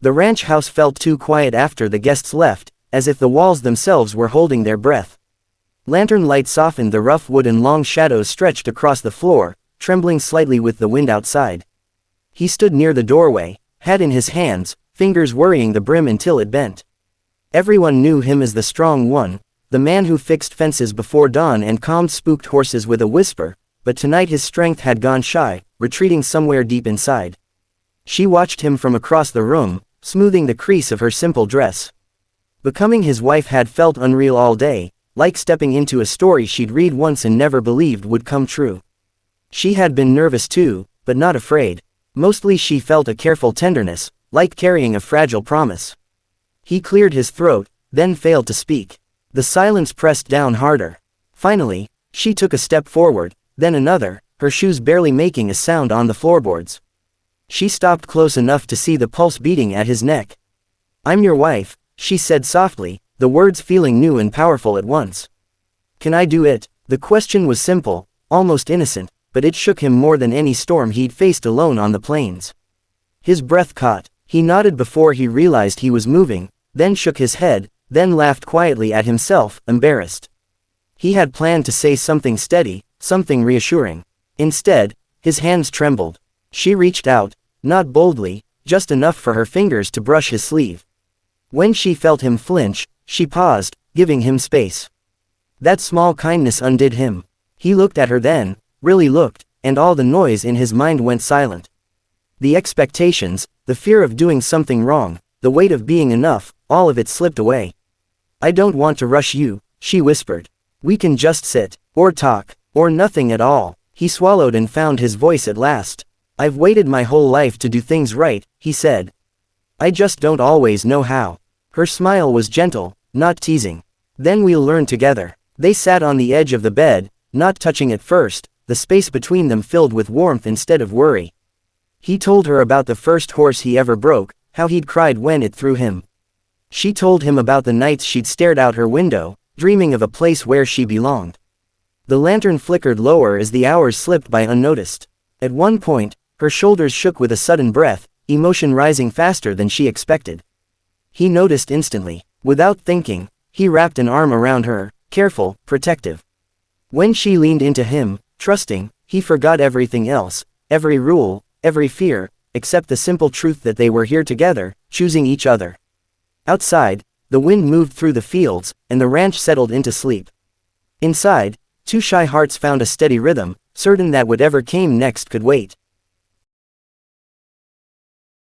The ranch house felt too quiet after the guests left, as if the walls themselves were holding their breath. Lantern light softened the rough wood and long shadows stretched across the floor, trembling slightly with the wind outside. He stood near the doorway, hat in his hands, fingers worrying the brim until it bent. Everyone knew him as the strong one, the man who fixed fences before dawn and calmed spooked horses with a whisper, but tonight his strength had gone shy, retreating somewhere deep inside. She watched him from across the room, smoothing the crease of her simple dress. Becoming his wife had felt unreal all day, like stepping into a story she'd read once and never believed would come true. She had been nervous too, but not afraid. Mostly she felt a careful tenderness, like carrying a fragile promise. He cleared his throat, then failed to speak. The silence pressed down harder. Finally, she took a step forward, then another, her shoes barely making a sound on the floorboards. She stopped close enough to see the pulse beating at his neck. "I'm your wife," she said softly, the words feeling new and powerful at once. "Can I do it?" The question was simple, almost innocent, but it shook him more than any storm he'd faced alone on the plains. His breath caught. He nodded before he realized he was moving, then shook his head, then laughed quietly at himself, embarrassed. He had planned to say something steady, something reassuring. Instead, his hands trembled. She reached out, not boldly, just enough for her fingers to brush his sleeve. When she felt him flinch, she paused, giving him space. That small kindness undid him. He looked at her then, really looked, and all the noise in his mind went silent. The expectations, the fear of doing something wrong, the weight of being enough, all of it slipped away. "I don't want to rush you," she whispered. "We can just sit, or talk, or nothing at all." He swallowed and found his voice at last. "I've waited my whole life to do things right," he said. "I just don't always know how." Her smile was gentle, not teasing. "Then we'll learn together." They sat on the edge of the bed, not touching at first, the space between them filled with warmth instead of worry. He told her about the first horse he ever broke, how he'd cried when it threw him. She told him about the nights she'd stared out her window, dreaming of a place where she belonged. The lantern flickered lower as the hours slipped by unnoticed. At one point, her shoulders shook with a sudden breath, emotion rising faster than she expected. He noticed instantly. Without thinking, he wrapped an arm around her, careful, protective. When she leaned into him, trusting, he forgot everything else, every rule, every fear, except the simple truth that they were here together, choosing each other. Outside, the wind moved through the fields, and the ranch settled into sleep. Inside, two shy hearts found a steady rhythm, certain that whatever came next could wait.